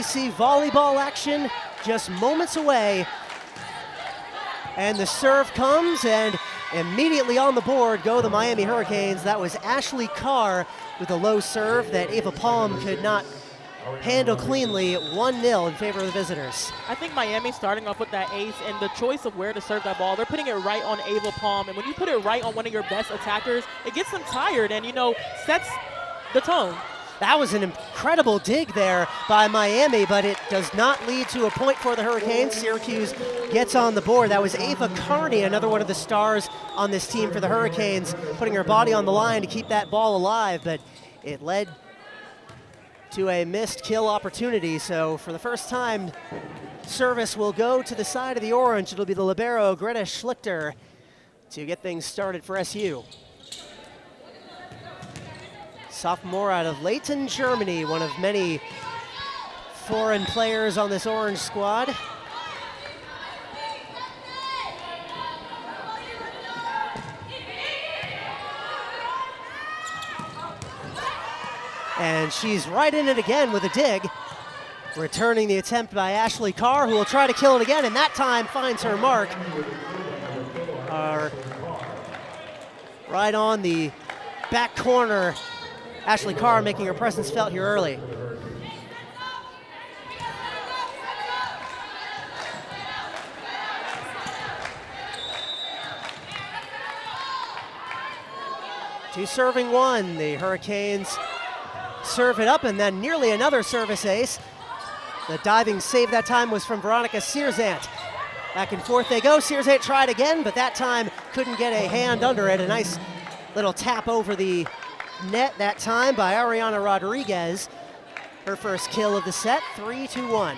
ACC Volleyball action just moments away. And the serve comes, and immediately on the board go the Miami Hurricanes. That was Ashley Carr with a low serve that Ava Palm could not handle cleanly. 1-0 in favor of the visitors. I think Miami starting off with that ace and the choice of where to serve that ball, they're putting it right on Ava Palm. And when you put it right on one of your best attackers, it gets them tired and, sets the tone. That was an incredible dig there by Miami, but it does not lead to a point for the Hurricanes. Syracuse gets on the board. That was Ava Carney, another one of the stars on this team for the Hurricanes, putting her body on the line to keep that ball alive, but it led to a missed kill opportunity. So for the first time, service will go to the side of the orange. It'll be the libero, Greta Schlichter, to get things started for SU. Sophomore out of Leighton, Germany, one of many foreign players on this orange squad. And she's right in it again with a dig. Returning the attempt by Ashley Carr, who will try to kill it again, and that time finds her mark. Right on the back corner. Ashley Carr making her presence felt here early. Two serving one. The Hurricanes serve it up, and then nearly another service ace. The diving save that time was from Veronica Searzant. Back and forth they go. Searzant tried again, but that time couldn't get a hand under it. A nice little tap over the net that time by Ariana Rodriguez. Her first kill of the set, 3-1.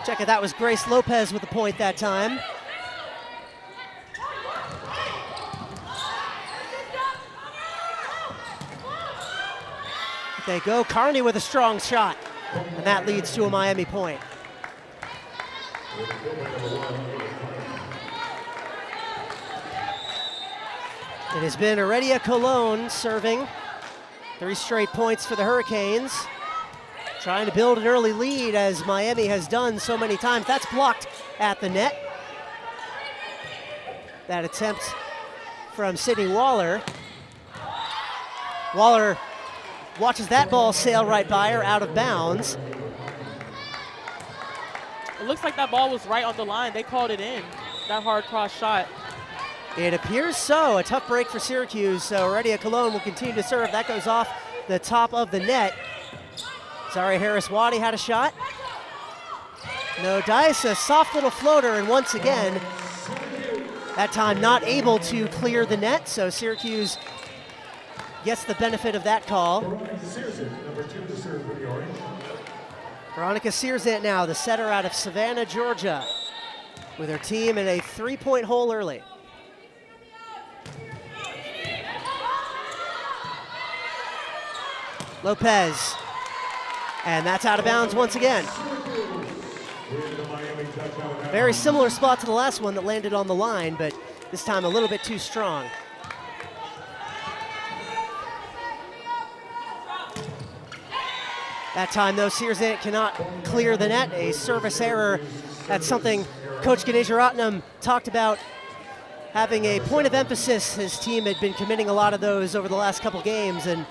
Check it, that was Grace Lopez with the point that time. They go, Carney with a strong shot, and that leads to a Miami point. It has been Heredia Colon serving. 3 straight points for the Hurricanes. Trying to build an early lead as Miami has done so many times. That's blocked at the net. That attempt from Sydney Waller. Waller watches that ball sail right by her, out of bounds. It looks like that ball was right on the line. They called it in, that hard cross shot. It appears so. A tough break for Syracuse, so Heredia Colon will continue to serve. That goes off the top of the net. Zaria Harris-Waddy had a shot. No dice, a soft little floater, and once again, that time not able to clear the net, so Syracuse gets the benefit of that call. Veronica Searzant now, the setter out of Savannah, Georgia, with her team in a 3-point hole early. Lopez, and that's out of bounds once again. Very similar spot to the last one that landed on the line, but this time a little bit too strong. That time, though, Searzant cannot clear the net, a service error. That's something Coach Ganesha Ratnam talked about, having a point of emphasis. His team had been committing a lot of those over the last couple games, and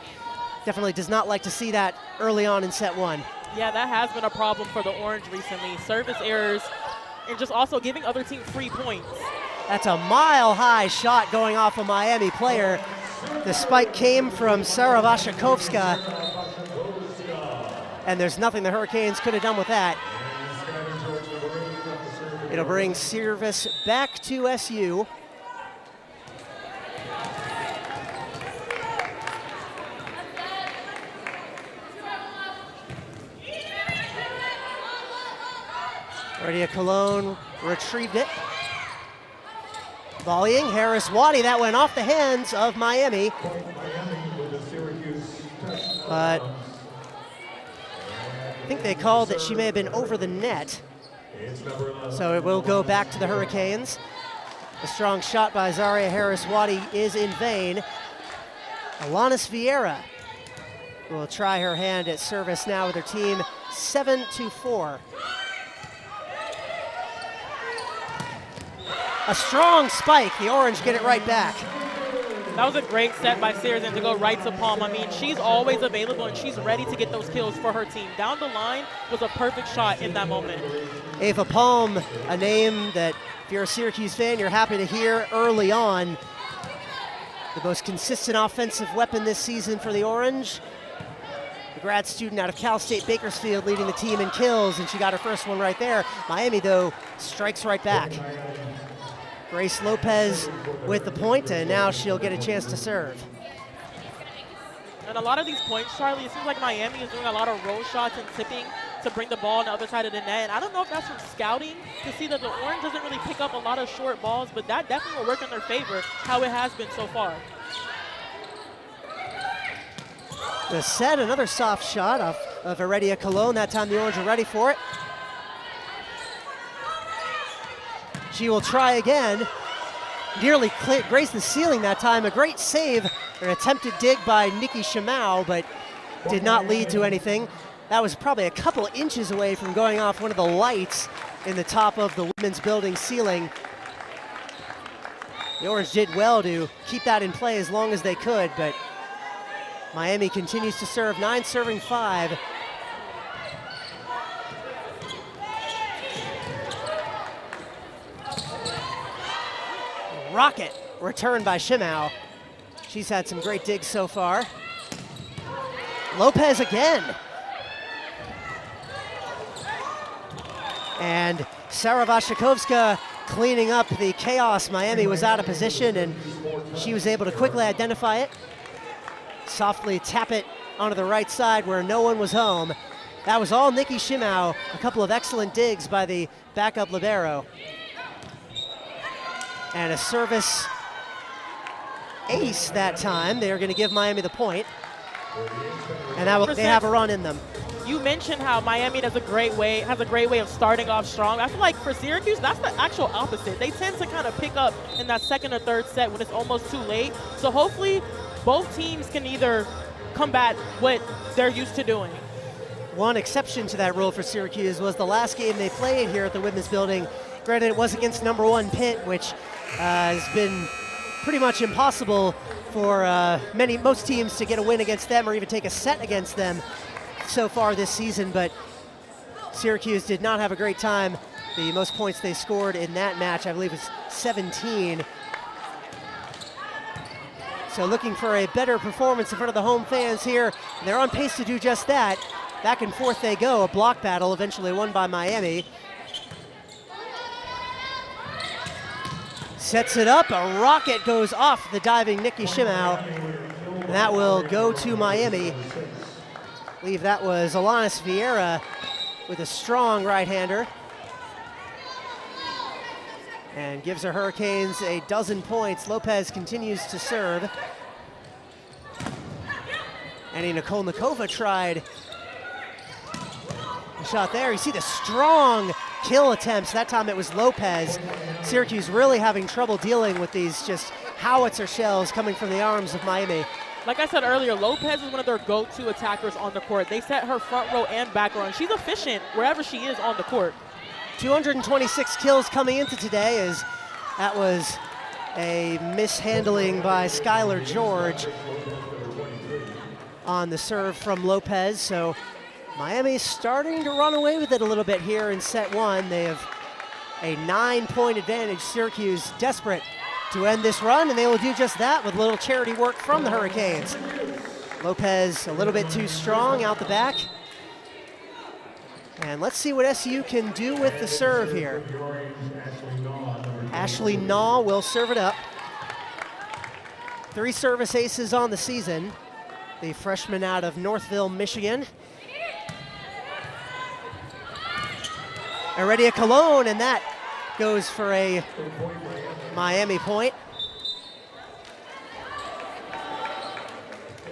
definitely does not like to see that early on in set one. Yeah, that has been a problem for the Orange recently. Service errors and just also giving other team free points. That's a mile-high shot going off a Miami player. The spike came from Sarah Washakovska, and there's nothing the Hurricanes could have done with that. It'll bring service back to SU. Heredia Colon retrieved it. Volleying, Harris-Waddy, that went off the hands of Miami. But I think they called that she may have been over the net. So it will go back to the Hurricanes. A strong shot by Zaria Harris-Waddy is in vain. Alanis Vieira will try her hand at service now with her team 7-4. A strong spike. The Orange get it right back. That was a great set by Syracuse to go right to Palm. I mean, she's always available and she's ready to get those kills for her team. Down the line was a perfect shot in that moment. Ava Palm, a name that if you're a Syracuse fan, you're happy to hear early on. The most consistent offensive weapon this season for the Orange. The grad student out of Cal State Bakersfield leading the team in kills, and she got her first one right there. Miami, though, strikes right back. Grace Lopez with the point, and now she'll get a chance to serve. And a lot of these points, Charlie, it seems like Miami is doing a lot of roll shots and tipping to bring the ball on the other side of the net. And I don't know if that's from scouting to see that the Orange doesn't really pick up a lot of short balls, but that definitely will work in their favor, how it has been so far. The set, another soft shot of Heredia Colon. That time the Orange are ready for it. She will try again. Nearly grazed the ceiling that time. A great save, an attempted dig by Nikki Shimau, but did not lead to anything. That was probably a couple inches away from going off one of the lights in the top of the women's building ceiling. The Orange did well to keep that in play as long as they could, but Miami continues to serve, 9 serving 5. Rocket returned by Shimau. She's had some great digs so far. Lopez again. And Sarah Waszykovska cleaning up the chaos. Miami was out of position and she was able to quickly identify it. Softly tap it onto the right side where no one was home. That was all Nikki Shimau. A couple of excellent digs by the backup libero. And a service ace that time. They're going to give Miami the point. And that will, they have a run in them. You mentioned how Miami has a great way of starting off strong. I feel like for Syracuse, that's the actual opposite. They tend to kind of pick up in that second or third set when it's almost too late. So hopefully both teams can either combat what they're used to doing. One exception to that rule for Syracuse was the last game they played here at the Women's Building. Granted, it was against #1 Pitt, which has been pretty much impossible for most teams to get a win against them or even take a set against them so far this season, but Syracuse did not have a great time. The most points they scored in that match, I believe, was 17. So looking for a better performance in front of the home fans here. They're on pace to do just that. Back and forth they go, a block battle eventually won by Miami. Sets it up, a rocket goes off the diving Nikki Shimau. And that will go to Miami. I believe that was Alanis Vieira with a strong right-hander. And gives the Hurricanes a dozen points. Lopez continues to serve. And Nicole Nikova tried a shot there. You see the strong kill attempts. That time it was Lopez. Syracuse really having trouble dealing with these just howitzer shells coming from the arms of Miami. Like I said earlier, Lopez is one of their go-to attackers on the court. They set her front row and back row, and she's efficient wherever she is on the court. 226 kills coming into today, as that was a mishandling by Skylar George on the serve from Lopez. So Miami's starting to run away with it a little bit here in set 1. They have a 9-point advantage. Syracuse desperate to end this run, and they will do just that with a little charity work from the Hurricanes. Lopez a little bit too strong out the back. And let's see what SU can do with the serve here. Ashley Naw will serve it up. 3 service aces on the season. The freshman out of Northville, Michigan. Heredia Colon, and that goes for a Miami point.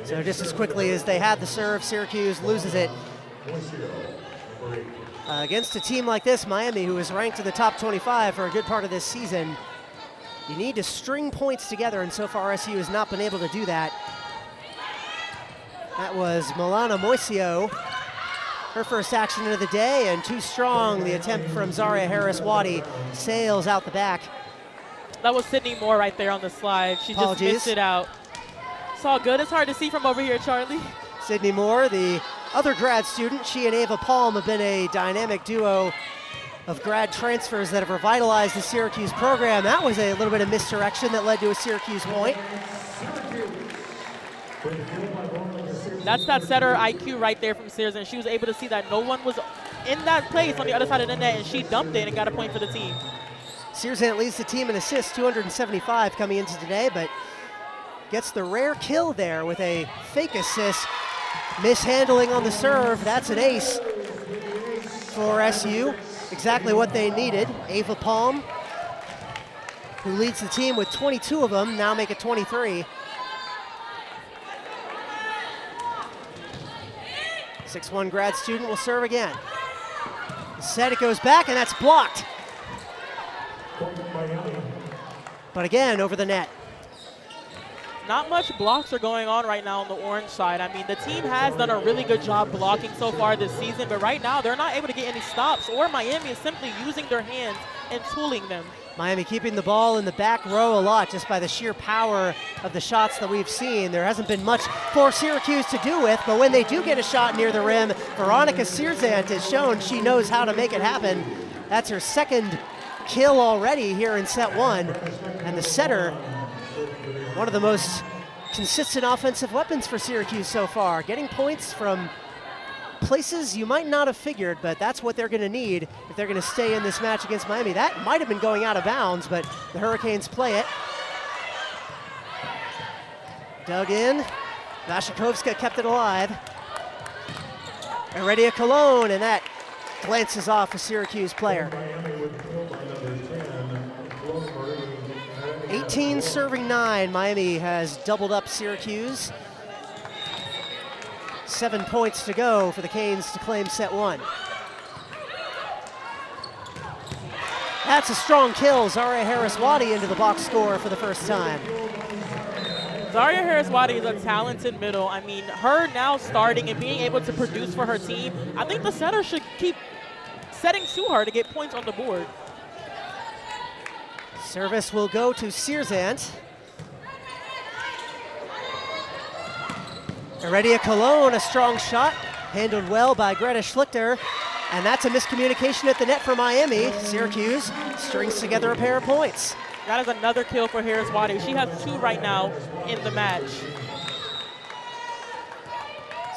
So just as quickly as they had the serve, Syracuse loses it. Against a team like this, Miami, who is ranked in the top 25 for a good part of this season, you need to string points together, and so far SU has not been able to do that. That was Milana Moisio. Her first action of the day, and too strong. The attempt from Zaria Harris-Wadi sails out the back. That was Sydney Moore right there on the slide. She just missed it out. It's all good. It's hard to see from over here, Charlie. Sydney Moore, the other grad student. She and Ava Palm have been a dynamic duo of grad transfers that have revitalized the Syracuse program. That was a little bit of misdirection that led to a Syracuse point. That's that setter IQ right there from Sears, and she was able to see that no one was in that place on the other side of the net, and she dumped it and got a point for the team. Searsant leads the team in assists, 275 coming into today, but gets the rare kill there with a fake assist. Mishandling on the serve, that's an ace for SU. Exactly what they needed. Ava Palm, who leads the team with 22 of them, now make it 23. 6'1" grad student will serve again. Set, it goes back, and that's blocked. But again, over the net. Not much blocks are going on right now on the orange side. I mean, the team has done a really good job blocking so far this season, but right now they're not able to get any stops, or Miami is simply using their hands and tooling them. Miami keeping the ball in the back row a lot just by the sheer power of the shots that we've seen. There hasn't been much for Syracuse to do with, but when they do get a shot near the rim, Veronica Searsant has shown she knows how to make it happen. That's her second kill already here in set one. And the setter, one of the most consistent offensive weapons for Syracuse so far, getting points from places you might not have figured, but that's what they're going to need if they're going to stay in this match against Miami. That might have been going out of bounds, but the Hurricanes play it. Dug in. Vashikovska kept it alive. Heredia Colon, and that glances off a Syracuse player. 18 serving 9. Miami has doubled up Syracuse. 7 points to go for the Canes to claim set one. That's a strong kill. Zaria Harris-Wadi into the box score for the first time. Zaria Harris-Wadi is a talented middle. I mean, her now starting and being able to produce for her team, I think the setter should keep setting to her to get points on the board. Service will go to Searsant. Heredia Colon, a strong shot, handled well by Greta Schlichter, and that's a miscommunication at the net for Miami. Syracuse strings together a pair of points. That is another kill for Harris-Wadi. She has 2 right now in the match.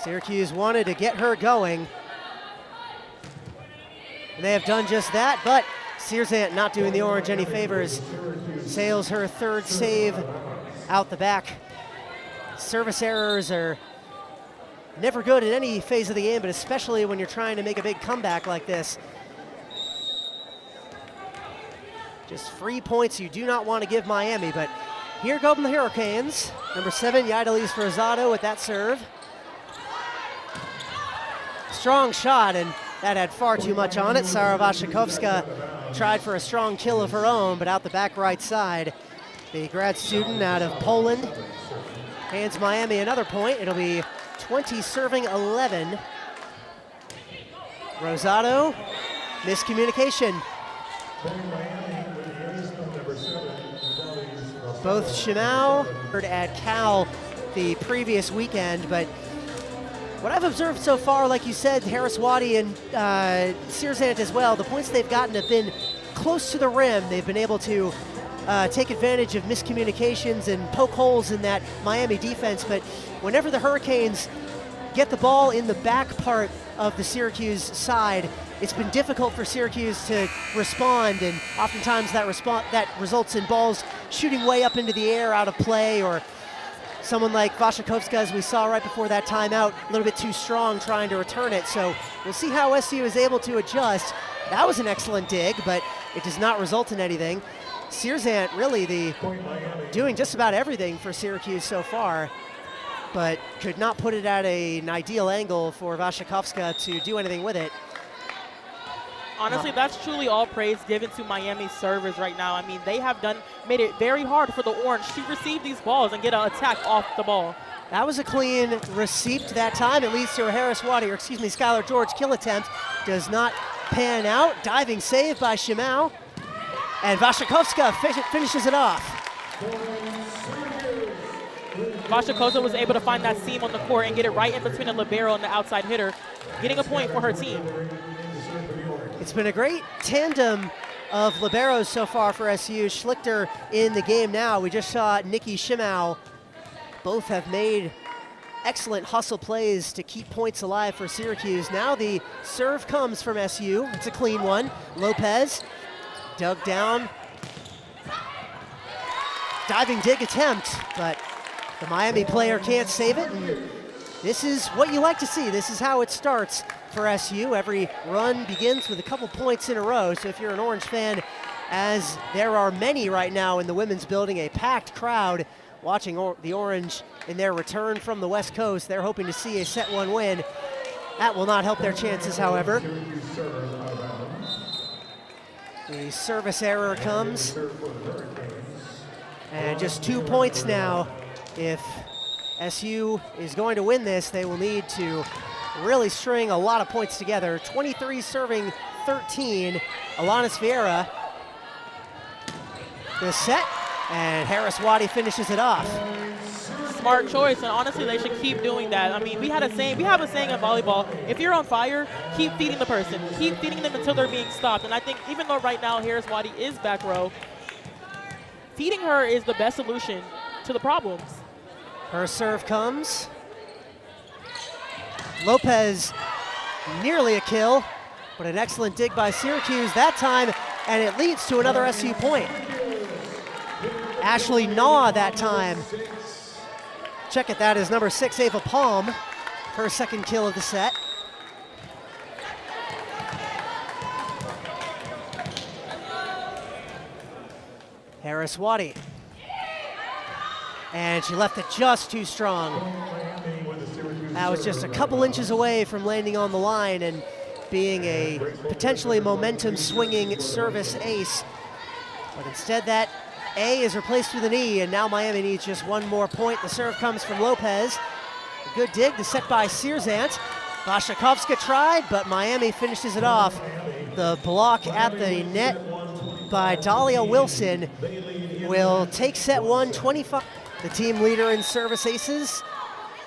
Syracuse wanted to get her going, and they have done just that, but Searsant not doing the Orange any favors. Sails her third save out the back. Service errors are never good at any phase of the game, but especially when you're trying to make a big comeback like this. Just free points you do not want to give Miami, but here come the Hurricanes. Number 7, Yidalise Rosado with that serve. Strong shot, and that had far too much on it. Sara Vashikovska tried for a strong kill of her own, but out the back right side. The grad student out of Poland hands Miami another point. It'll be 20 serving 11. Rosado, miscommunication. Both Shimau at Cal the previous weekend, but what I've observed so far, like you said, Harris-Wadi and Searsant as well, the points they've gotten have been close to the rim. They've been able to take advantage of miscommunications and poke holes in that Miami defense, but whenever the Hurricanes get the ball in the back part of the Syracuse side, it's been difficult for Syracuse to respond, and oftentimes that results in balls shooting way up into the air out of play, or someone like Vashikovska, as we saw right before that timeout, a little bit too strong trying to return it. So we'll see how SU is able to adjust. That was an excellent dig, but it does not result in anything. Searsant really doing just about everything for Syracuse so far, but could not put it at an ideal angle for Vashikovska to do anything with it. Honestly, that's truly all praise given to Miami's servers right now. I mean, they have made it very hard for the Orange to receive these balls and get an attack off the ball. That was a clean receipt that time. It leads to a Skylar George kill attempt. Does not pan out. Diving save by Shimau. And Washakovska finishes it off. Washakovska was able to find that seam on the court and get it right in between the libero and the outside hitter, getting a point for her team. It's been a great tandem of liberos so far for SU. Schlichter in the game now. We just saw Nikki Shimau. Both have made excellent hustle plays to keep points alive for Syracuse. Now the serve comes from SU. It's a clean one. Lopez dug down. Diving dig attempt, but the Miami player can't save it. And this is what you like to see. This is how it starts for SU. Every run begins with a couple points in a row. So if you're an Orange fan, as there are many right now in the women's building, a packed crowd watching the Orange in their return from the West Coast. They're hoping to see a set one win. That will not help their chances, however. The service error comes. And just 2 points now. If SU is going to win this, they will need to really string a lot of points together. 23 serving 13. Alanis Vieira. The set. And Harris Waddy finishes it off. Smart choice, and honestly, they should keep doing that. I mean, we have a saying in volleyball: if you're on fire, keep feeding the person, keep feeding them until they're being stopped. And I think even though right now Harris Waddy is back row, feeding her is the best solution to the problems. Her serve comes. Lopez, nearly a kill, but an excellent dig by Syracuse that time, and it leads to another SU point. Ashley Naw that time. Check it, that is number 6, Ava Palm. Her second kill of the set. Harris Waddy. And she left it just too strong. That was just a couple inches away from landing on the line and being a potentially momentum swinging service ace. But instead that A is replaced with an E, and now Miami needs just one more point. The serve comes from Lopez. A good dig, the set by Searzant. Washakovska tried, but Miami finishes it off. The block at the net by Dahlia Wilson will take set one, 25. The team leader in service aces,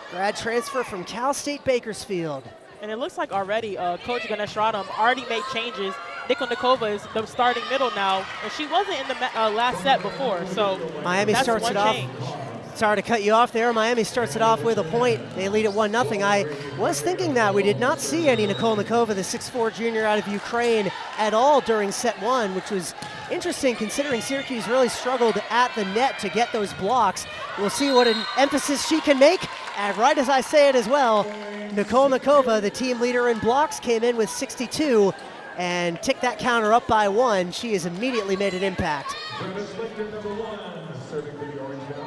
grad transfer from Cal State Bakersfield. And it looks like already Coach Ganesh Radham already made changes. Nikolnikova is the starting middle now, and she wasn't in the last set before, so Miami that's starts one it off. change. Sorry to cut you off there. Miami starts it off with a point. They lead at 1-0. I was thinking that we did not see any Nikolnikova, the 6'4" junior out of Ukraine, at all during set one, which was interesting considering Syracuse really struggled at the net to get those blocks. We'll see what an emphasis she can make. And right as I say it as well, Nikolnikova, the team leader in blocks, came in with 62 and ticked that counter up by 1. She has immediately made an impact.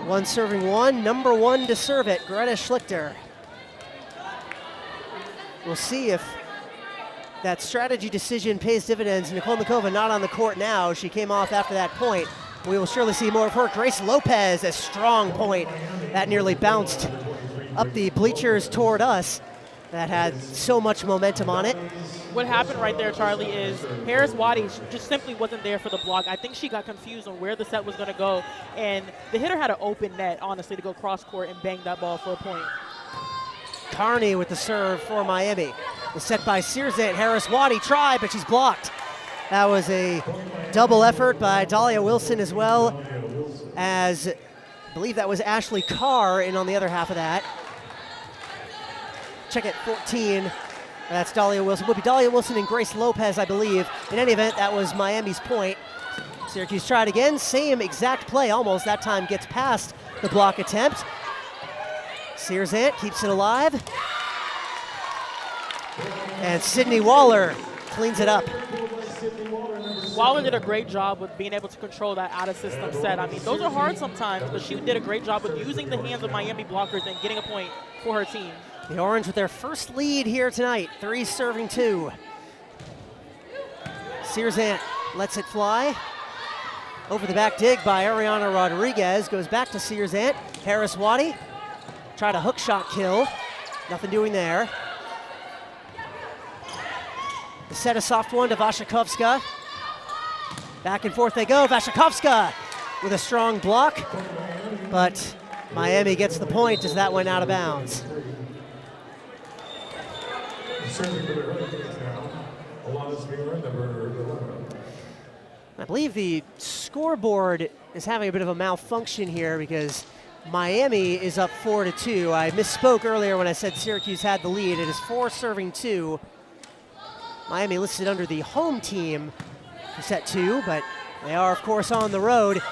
One serving one, number 1 to serve it, Greta Schlichter. We'll see if that strategy decision pays dividends. Nikolnikova not on the court now. She came off after that point. We will surely see more of her. Grace Lopez, a strong point. That nearly bounced up the bleachers toward us. That had so much momentum on it. What happened right there, Charlie, is Harris Waddy just simply wasn't there for the block. I think she got confused on where the set was going to go, and the hitter had an open net, honestly, to go cross-court and bang that ball for a point. Carney with the serve for Miami. The set by Searzant. Harris Waddy tried, but she's blocked. That was a double effort by Dahlia Wilson as well as, I believe that was Ashley Carr in on the other half of that. Check it, 14. That's Dahlia Wilson. Would be Dahlia Wilson and Grace Lopez, I believe. In any event, that was Miami's point. Syracuse tried again. Same exact play almost. That time gets past the block attempt. Searzant keeps it alive. And Sydney Waller cleans it up. Waller did a great job with being able to control that out-of-system set. I mean, those are hard sometimes, but she did a great job with using the hands of Miami blockers and getting a point for her team. The Orange with their first lead here tonight, 3 serving 2. Searzant lets it fly. Over the back dig by Ariana Rodriguez, goes back to Searzant. Harris Waddy Tried a hook shot kill. Nothing doing there. The set a soft one to Waszychowska. Back and forth they go. Waszychowska with a strong block, but Miami gets the point as that went out of bounds. I believe the scoreboard is having a bit of a malfunction here because Miami is up 4-2. I misspoke earlier when I said Syracuse had the lead. It is 4-2. Miami listed under the home team for set 2, but they are, of course, on the road.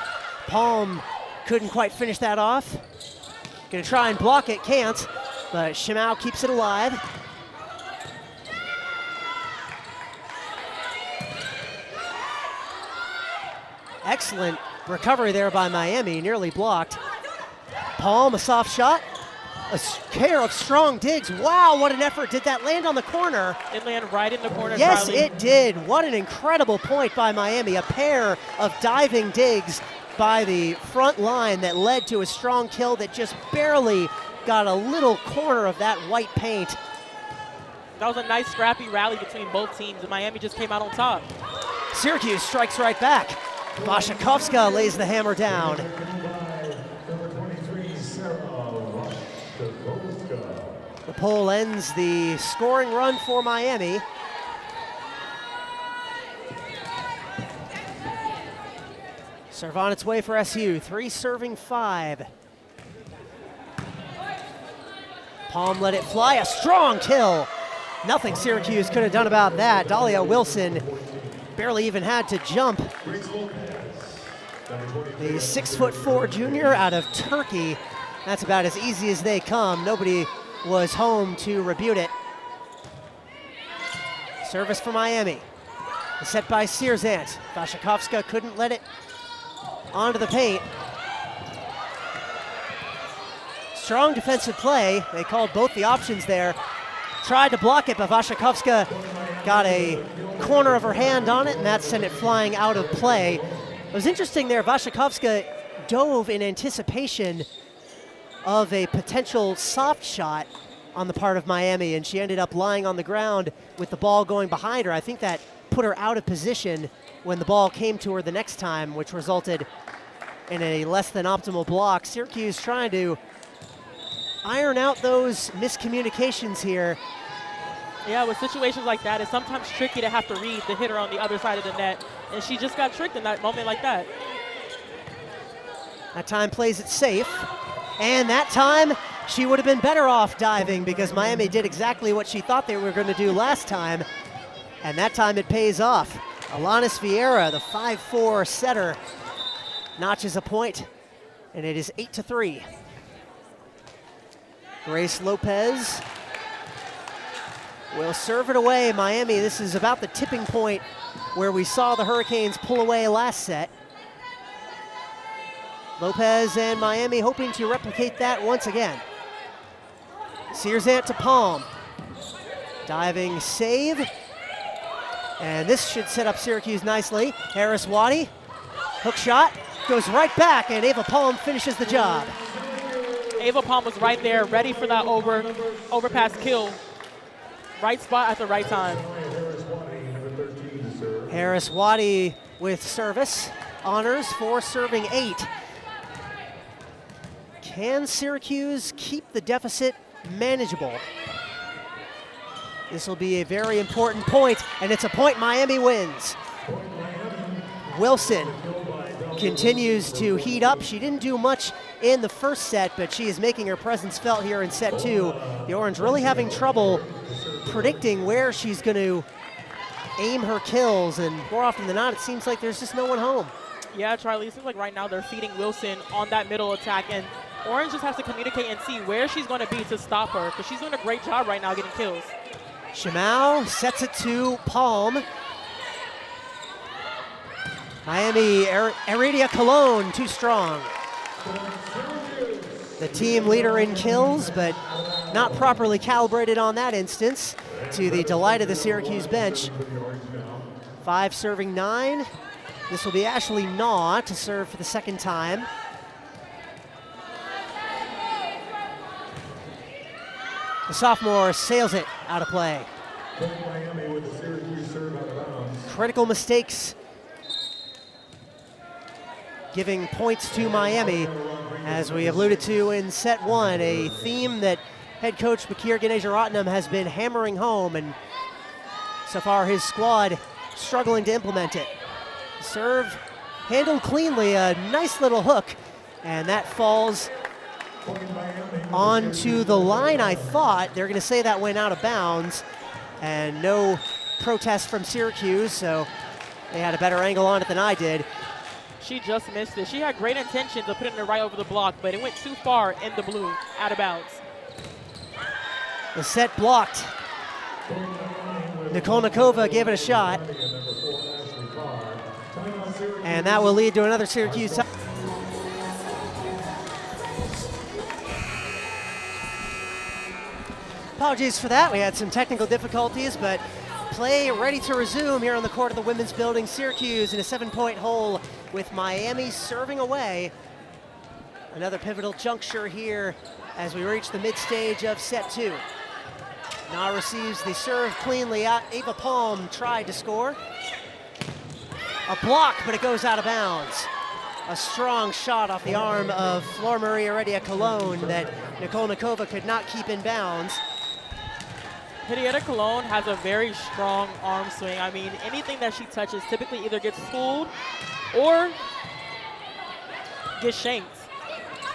Palm couldn't quite finish that off. Gonna try and block it, can't, but Shimao keeps it alive. Excellent recovery there by Miami, nearly blocked. Palm, a soft shot. A pair of strong digs. Wow, what an effort. Did that land on the corner? It landed right in the corner, Yes, Charlie. it did. What an incredible point by Miami. A pair of diving digs by the front line that led to a strong kill that just barely got a little corner of that white paint. That was a nice scrappy rally between both teams, and Miami just came out on top. Syracuse strikes right back. Waszychowska lays the hammer down. The pole ends the scoring run for Miami. Serve on its way for SU, 3 serving 5. Palm let it fly, a strong kill. Nothing Syracuse could have done about that. Dahlia Wilson barely even had to jump. The 6'4" junior out of Turkey. That's about as easy as they come. Nobody was home to rebuke it. Service for Miami. Set by Sierzant. Waszychowska couldn't let it onto the paint. Strong defensive play. They called both the options there. Tried to block it, but Waszychowska got a corner of her hand on it, and that sent it flying out of play. It was interesting there. Waszychowska dove in anticipation of a potential soft shot on the part of Miami, and she ended up lying on the ground with the ball going behind her. I think that put her out of position when the ball came to her the next time, which resulted in a less than optimal block. Syracuse trying to iron out those miscommunications here. Yeah, with situations like that, it's sometimes tricky to have to read the hitter on the other side of the net, and she just got tricked in that moment like that. That time plays it safe, and that time she would have been better off diving because Miami did exactly what she thought they were going to do last time, and that time it pays off. Alanis Vieira, the 5'4" setter, notches a point, and it is 8-3. Grace Lopez will serve it away. Miami, this is about the tipping point where we saw the Hurricanes pull away last set. Lopez and Miami hoping to replicate that once again. Sierzant to Palm. Diving save. And this should set up Syracuse nicely. Harris Waddy, hook shot, goes right back, and Ava Palm finishes the job. Ava Palm was right there, ready for that overpass kill. Right spot at the right time. Harris Waddy with service. Honors for serving 8. Can Syracuse keep the deficit manageable? This will be a very important point, and it's a point Miami wins. Wilson continues to heat up. She didn't do much in the first set, but she is making her presence felt here in set 2. The Orange really having trouble predicting where she's going to aim her kills, and more often than not, it seems like there's just no one home. Yeah, Charlie, it seems like right now they're feeding Wilson on that middle attack, and Orange just has to communicate and see where she's going to be to stop her, because she's doing a great job right now getting kills. Shimao sets it to Palm. Miami, Heredia Colon, too strong. The team leader in kills, but not properly calibrated on that instance, to the delight of the Syracuse bench. 5 serving 9. This will be Ashley Naw to serve for the second time. The sophomore sails it out of play. Miami with the Syracuse serve out of bounds. Critical mistakes giving points to Miami, as we alluded to in set one, a theme that head coach Bakir Ganeja-Ratnam has been hammering home, and so far his squad struggling to implement it. Serve handled cleanly, a nice little hook, and that falls onto the line. I thought they're going to say that went out of bounds, and no protest from Syracuse, so they had a better angle on it than I did. She just missed it. She had great intentions of putting it right over the block, but it went too far in the blue, out of bounds. The set blocked. Nikolnikova gave it a shot, and that will lead to another Syracuse. Apologies for that. We had some technical difficulties, but play ready to resume here on the court of the women's building. Syracuse in a 7-point hole with Miami serving away. Another pivotal juncture here as we reach the mid-stage of set two. Now receives the serve cleanly out. Ava Palm tried to score. A block, but it goes out of bounds. A strong shot off the arm of Flor Maria Heredia-Colon that Nikolnikova could not keep in bounds. Heredia-Colon has a very strong arm swing. I mean, anything that she touches typically either gets pulled or gets shanked.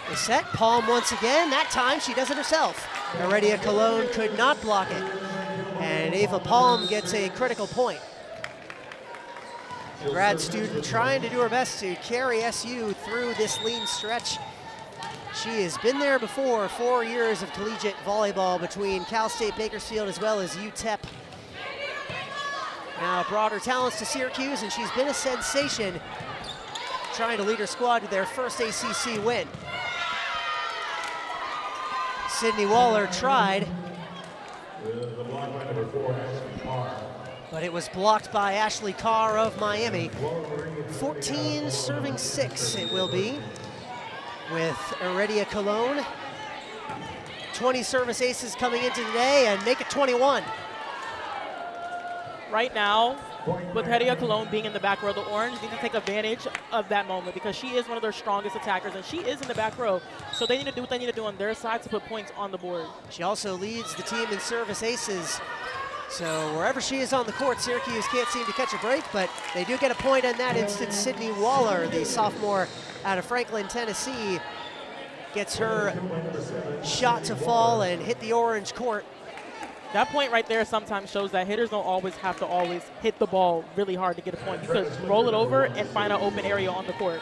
The set, Palm once again. That time she does it herself. Heredia-Colon could not block it, and Ava Palm gets a critical point. The grad student trying to do her best to carry SU through this lean stretch. She has been there before, 4 years of collegiate volleyball between Cal State Bakersfield as well as UTEP. Now brought her talents to Syracuse, and she's been a sensation trying to lead her squad to their first ACC win. Sydney Waller tried, but it was blocked by Ashley Carr of Miami. 14 serving 6 it will be, with Heredia-Colon. 20 service aces coming into today and make it 21. Right now, with Heredia-Colon being in the back row, the Orange need to take advantage of that moment because she is one of their strongest attackers, and she is in the back row. So they need to do what they need to do on their side to put points on the board. She also leads the team in service aces. So wherever she is on the court, Syracuse can't seem to catch a break, but they do get a point in that instance. Sydney Waller, the sophomore out of Franklin, Tennessee, gets her shot to fall and hit the orange court. That point right there sometimes shows that hitters don't always have to always hit the ball really hard to get a point. You could roll it over and find an open area on the court.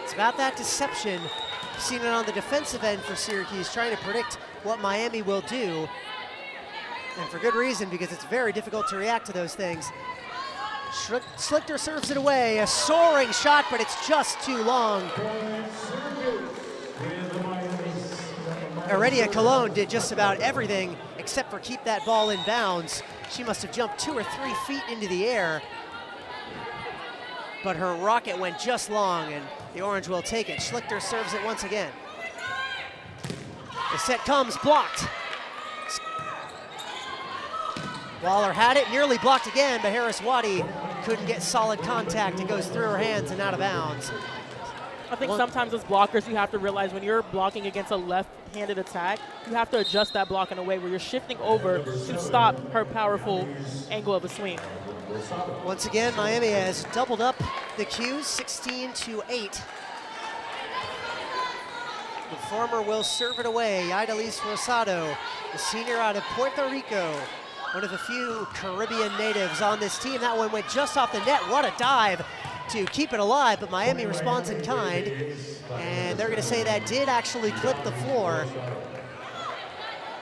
It's about that deception. You've seen it on the defensive end for Syracuse, trying to predict what Miami will do. And for good reason, because it's very difficult to react to those things. Schlichter serves it away, a soaring shot, but it's just too long. Heredia-Colon did just about everything except for keep that ball in bounds. She must have jumped 2 or 3 feet into the air, but her rocket went just long, and the Orange will take it. Schlichter serves it once again. The set comes, blocked. Waller had it, nearly blocked again, but Harris-Wadi couldn't get solid contact. It goes through her hands and out of bounds. I think sometimes as blockers, you have to realize when you're blocking against a left-handed attack, you have to adjust that block in a way where you're shifting over to stop her powerful angle of a swing. Once again, Miami has doubled up the Qs, 16-8. The former will serve it away, Idalise Rosado, the senior out of Puerto Rico. One of a few Caribbean natives on this team. That one went just off the net. What a dive to keep it alive, but Miami responds in kind. And they're gonna say that did actually clip the floor.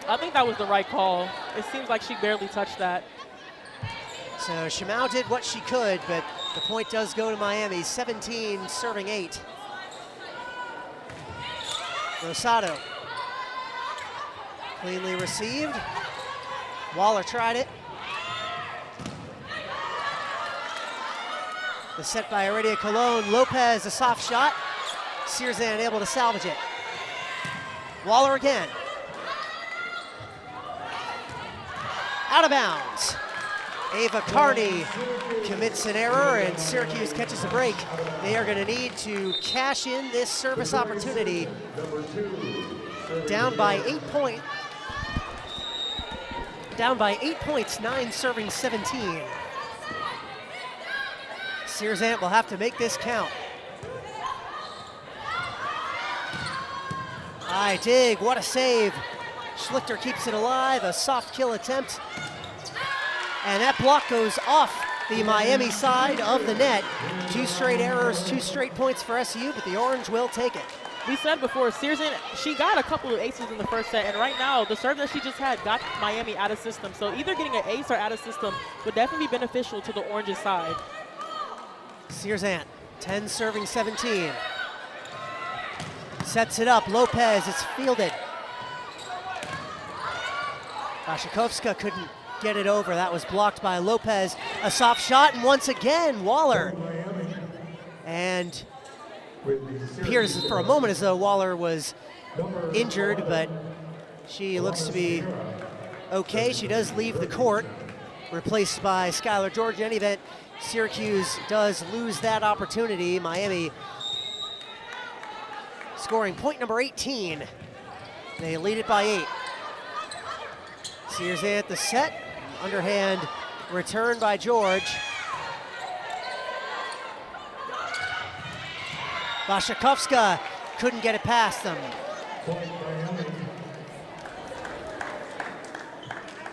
I think that was the right call. It seems like she barely touched that. So Shimau did what she could, but the point does go to Miami, 17 serving 8. Rosado, cleanly received. Waller tried it. The set by Heredia-Colon. Lopez, a soft shot. Sierzan able to salvage it. Waller again. out of bounds. Ava Carney commits an error and Syracuse catches a break. They are going to need to cash in this service opportunity. Down by 8 points. Down by 8 points, 9 serving 17. Syrzant will have to make this count. High dig, what a save. Schlichter keeps it alive, a soft kill attempt. And that block goes off the Miami side of the net. 2 straight errors, 2 straight points for SU, but the Orange will take it. We said before, Syrzant, she got a couple of aces in the first set, and right now, the serve that she just had got Miami out of system. So either getting an ace or out of system would definitely be beneficial to the Orange's side. Syrzant, 10 serving 17. Sets it up, Lopez, it's fielded. Washakovska couldn't get it over, that was blocked by Lopez. A soft shot, and once again, Waller. And appears for a moment as though Waller was injured, but she looks to be okay. She does leave the court, replaced by Skylar George. In any event, Syracuse does lose that opportunity. Miami scoring point number 18. They lead it by 8. Syrzant the set, underhand return by George. Washakovska couldn't get it past them.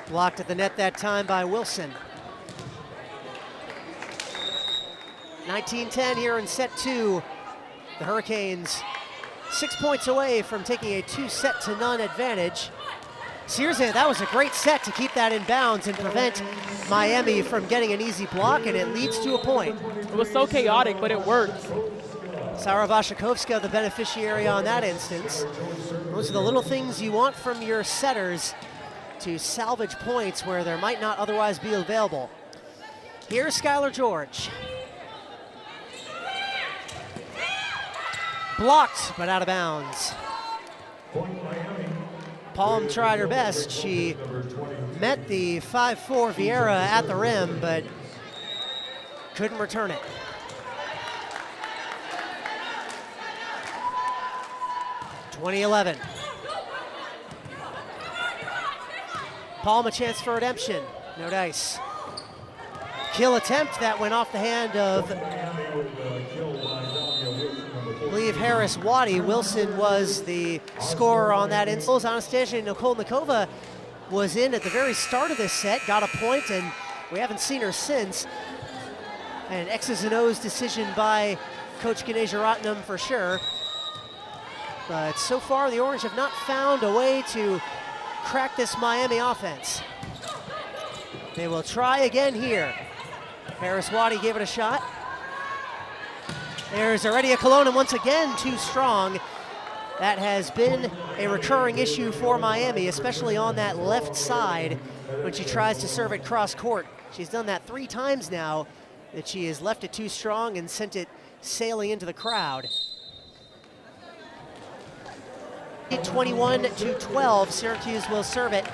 Blocked at the net that time by Wilson. 19-10 here in set 2. The Hurricanes 6 points away from taking a 2-0 advantage. Syrzant, that was a great set to keep that in bounds and prevent Miami from getting an easy block, and it leads to a point. It was so chaotic, but it worked. Sara Washakovska, the beneficiary on that instance. Those are the little things you want from your setters to salvage points where there might not otherwise be available. Here's Skylar George. Blocked, but out of bounds. Palm tried her best. She met the 5-4 Vieira at the rim, but couldn't return it. (2011). Palm a chance for redemption. No dice. Kill attempt that went off the hand of, I believe, Harris Waddy. Wilson was the scorer on that instance. Anastasia Nikolnikova was in at the very start of this set, got a point, and we haven't seen her since. An X's and O's decision by Coach Ganesh-Ratnam for sure. But so far, the Orange have not found a way to crack this Miami offense. They will try again here. Harris Waddy gave it a shot. There's Heredia Colon, and once again, too strong. That has been a recurring issue for Miami, especially on that left side when she tries to serve it cross court. She's done that 3 times now, that she has left it too strong and sent it sailing into the crowd. 21-12, Syracuse will serve it.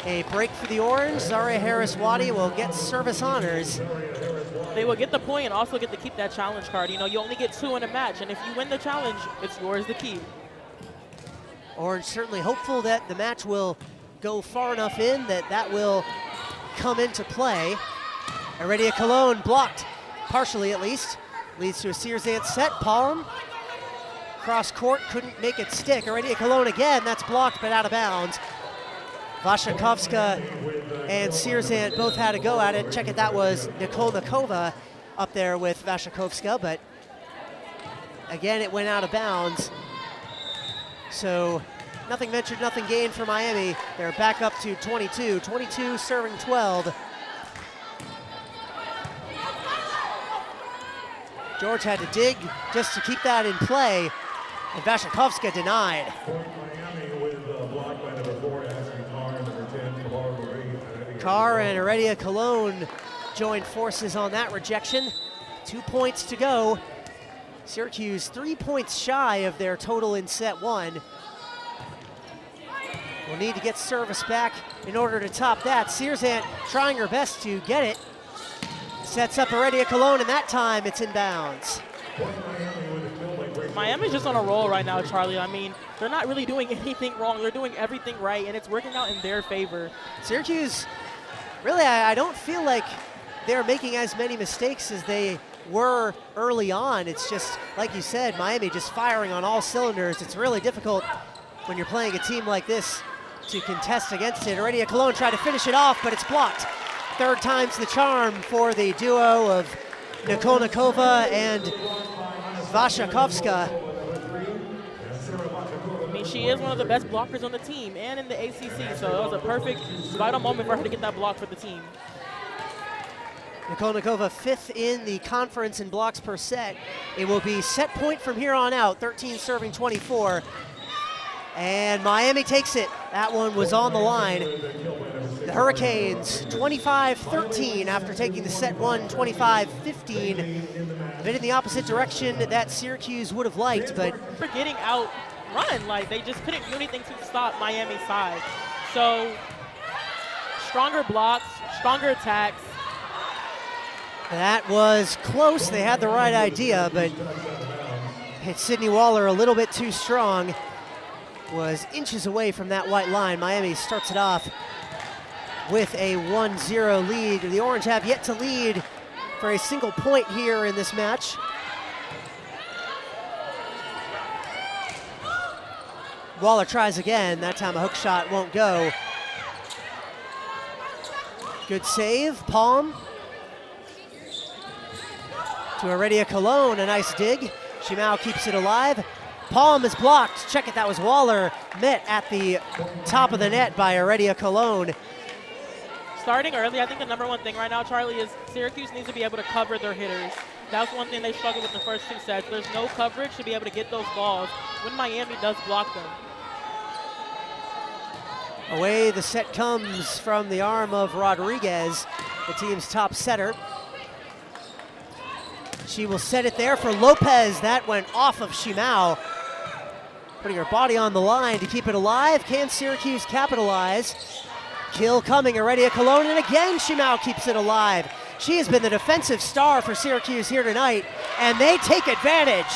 A break for the Orange. Zaria Harris-Waddy will get service honors. They will get the point and also get to keep that challenge card. You know, you only get 2 in a match, and if you win the challenge, it's yours to keep. Orange certainly hopeful that the match will go far enough in that that will come into play. Heredia Colon blocked, partially at least. Leads to a Syrzant set. Palm cross court, couldn't make it stick. Heredia Colon again, that's blocked but out of bounds. Washakovska and Syrzant both had a go at it. Check it, that was Nikolnikova up there with Washakovska, but again, it went out of bounds. So nothing ventured, nothing gained for Miami. They're back up to 22. 22 serving 12. George had to dig just to keep that in play, and Washakovska denied. Carr and Heredia Colon joined forces on that rejection. 2 points to go. Syracuse 3 points shy of their total in set 1. will need to get service back in order to top that. Syracuse trying her best to get it. Sets up Heredia Cologne, and that time it's inbounds. Miami's just on a roll right now, Charlie. I mean, they're not really doing anything wrong. They're doing everything right, and it's working out in their favor. Syracuse, really, I don't feel like they're making as many mistakes as they were early on. It's just, like you said, Miami just firing on all cylinders. It's really difficult when you're playing a team like this to contest against it. Heredia Cologne tried to finish it off, but it's blocked. Third time's the charm for the duo of Nikolnikova and Vashakovska. I mean, she is one of the best blockers on the team and in the ACC, so it was a perfect, vital moment for her to get that block for the team. Nikolnikova 5th in the conference in blocks per set. It will be set point from here on out, 13 serving 24. And Miami takes it. That one was on the line. The Hurricanes 25-13 after taking the set one 25-15. A bit in the opposite direction that Syracuse would have liked, but for getting out run, like they just couldn't do anything to stop Miami's side. So stronger blocks, stronger attacks. That was close. They had the right idea, but hit Sydney Waller a little bit too strong. Was inches away from that white line. Miami starts it off with a 1-0 lead. The Orange have yet to lead for a single point here in this match. Waller tries again. That time a hook shot won't go. Good save, Palm. To Heredia Cologne, a nice dig. Shimao keeps it alive. Palm is blocked. Check it, that was Waller. Met at the top of the net by Heredia Cologne. Starting early, I think the number one thing right now, Charlie, is Syracuse needs to be able to cover their hitters. That's one thing they struggled with in the first two sets. There's no coverage to be able to get those balls when Miami does block them. Away the set comes from the arm of Rodriguez, the team's top setter. She will set it there for Lopez. That went off of Shimao. Putting her body on the line to keep it alive. Can Syracuse capitalize? Kill coming, Heredia Cologne, and again Shimao keeps it alive. She has been the defensive star for Syracuse here tonight, and they take advantage.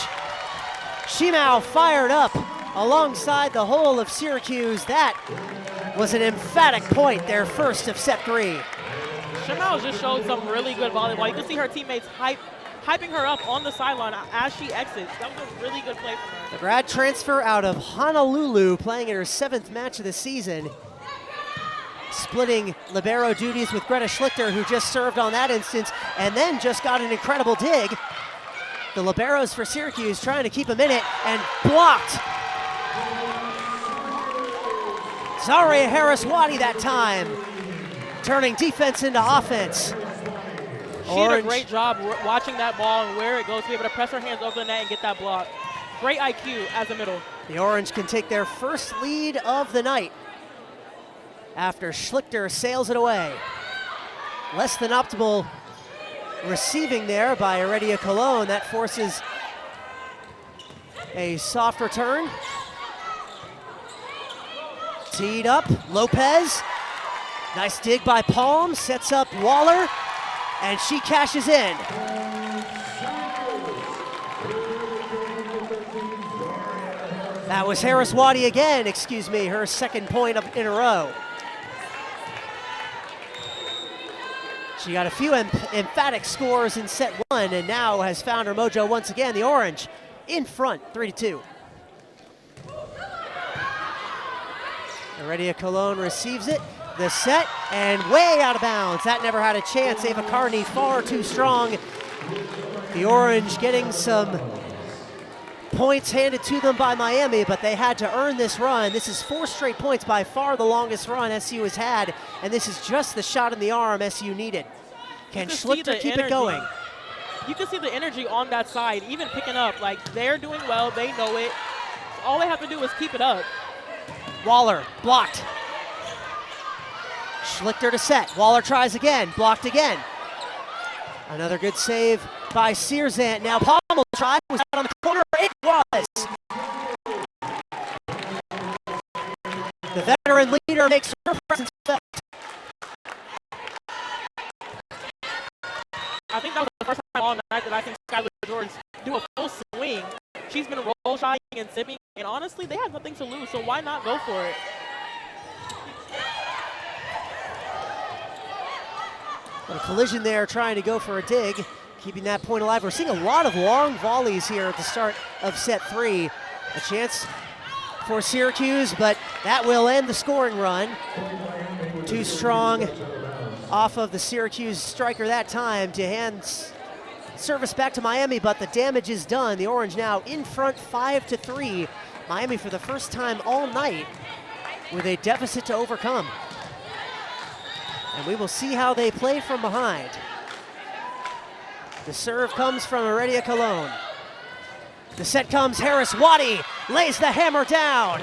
Shimao fired up alongside the whole of Syracuse. That was an emphatic point, their first of set three. Shimao just showed some really good volleyball. You can see her teammates hyping her up on the sideline as she exits. That was a really good play from her. The grad transfer out of Honolulu, playing in her 7th match of the season. Splitting libero duties with Greta Schlichter, who just served on that instance, and then just got an incredible dig. The liberos for Syracuse trying to keep them in it, and blocked. Zaria Harris-Wadi that time, turning defense into offense. She did a great job watching that ball and where it goes to be able to press her hands over the net and get that block. Great IQ as a middle. The Orange can take their first lead of the night after Schlichter sails it away. Less than optimal receiving there by Heredia Cologne. That forces a soft return. Teed up, Lopez. Nice dig by Palm, sets up Waller, and she cashes in. That was Harris-Wadi again, excuse me, her second point in a row. She got a few emphatic scores in set one and now has found her mojo once again. The Orange in front, 3-2. Heredia Cologne receives it, the set, and way out of bounds. That never had a chance. Ava Carney far too strong. The Orange getting some points handed to them by Miami, but they had to earn this run. This is 4 straight points, by far the longest run SU has had, and this is just the shot in the arm SU needed. Can Schlichter keep it going? You can see the energy on that side, even picking up. Like, they're doing well, they know it. All they have to do is keep it up. Waller, blocked. Schlichter to set. Waller tries again, blocked again. Another good save by Searzant. Now Palm will try, was out on the corner, it was. The veteran Gonder makes her presence felt. I think that was the first time all night that I think Skylar George do a full swing. She's been roll shying and sipping, and honestly, they have nothing to lose, so why not go for it? A collision there, trying to go for a dig, keeping that point alive. We're seeing a lot of long volleys here at the start of set 3. A chance for Syracuse, but that will end the scoring run. Too strong off of the Syracuse striker that time to hand service back to Miami, but the damage is done. The Orange now in front 5-3. Miami for the first time all night with a deficit to overcome. And we will see how they play from behind. The serve comes from Heredia Colon. The set comes, Harris Waddy lays the hammer down.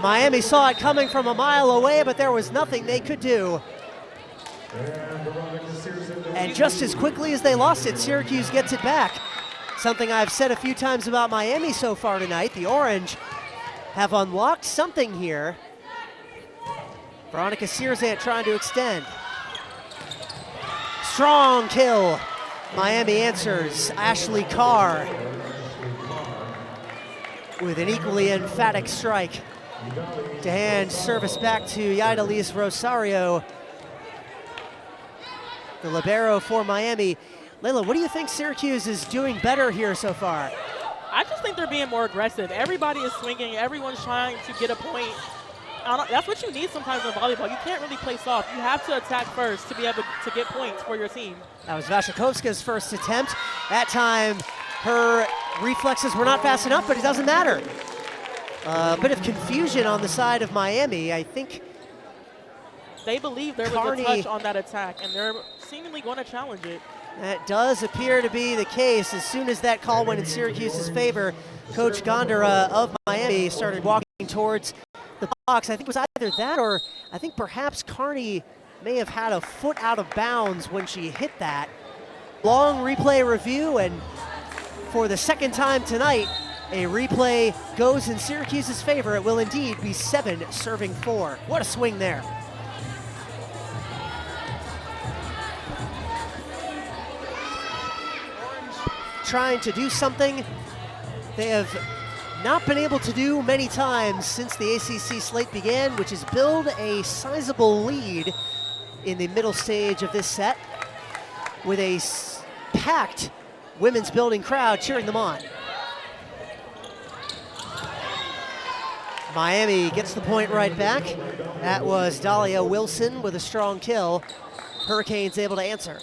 Miami saw it coming from a mile away, but there was nothing they could do. And just as quickly as they lost it, Syracuse gets it back. Something I've said a few times about Miami so far tonight. The Orange have unlocked something here. Veronica Searzant trying to extend. Strong kill. Miami answers. Ashley Carr with an equally emphatic strike to hand service back to Yaidalis Rosario, the libero for Miami. Layla, what do you think Syracuse is doing better here so far? I just think they're being more aggressive. Everybody is swinging. Everyone's trying to get a point. That's what you need sometimes in volleyball. You can't really play soft. You have to attack first to be able to get points for your team. That was Vashakovska's first attempt. That time, her reflexes were not fast enough, but it doesn't matter. A bit of confusion on the side of Miami. I think they believe there was a touch on that attack, and they're seemingly going to challenge it. That does appear to be the case. As soon as that call went in Syracuse's favor, Coach Gondara of Miami started walking towards the box. I think it was either that or I think perhaps Carney may have had a foot out of bounds when she hit that. Long replay review, and for the second time tonight, a replay goes in Syracuse's favor. It will indeed be 7 serving 4. What a swing there. Trying to do something they have not been able to do many times since the ACC slate began, which is build a sizable lead in the middle stage of this set with a packed women's building crowd cheering them on. Miami gets the point right back. That was Dahlia Wilson with a strong kill. Hurricanes able to answer.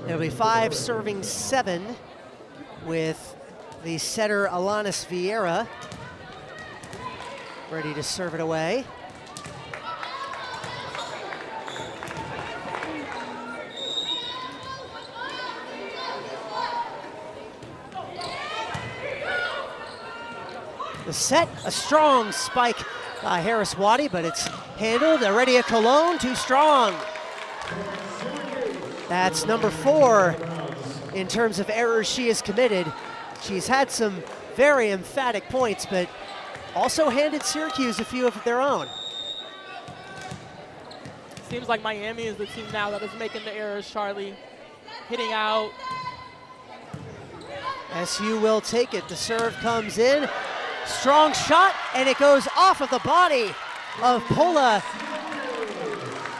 It'll be 5 serving 7 with the setter Alanis Vieira ready to serve it away. The set, a strong spike by Harris Waddy, but it's handled. Heredia Colon, too strong. That's number 4 in terms of errors she has committed. She's had some very emphatic points, but also handed Syracuse a few of their own. Seems like Miami is the team now that is making the errors, Charlie. Hitting out. SU will take it. The serve comes in. Strong shot, and it goes off of the body of Pola.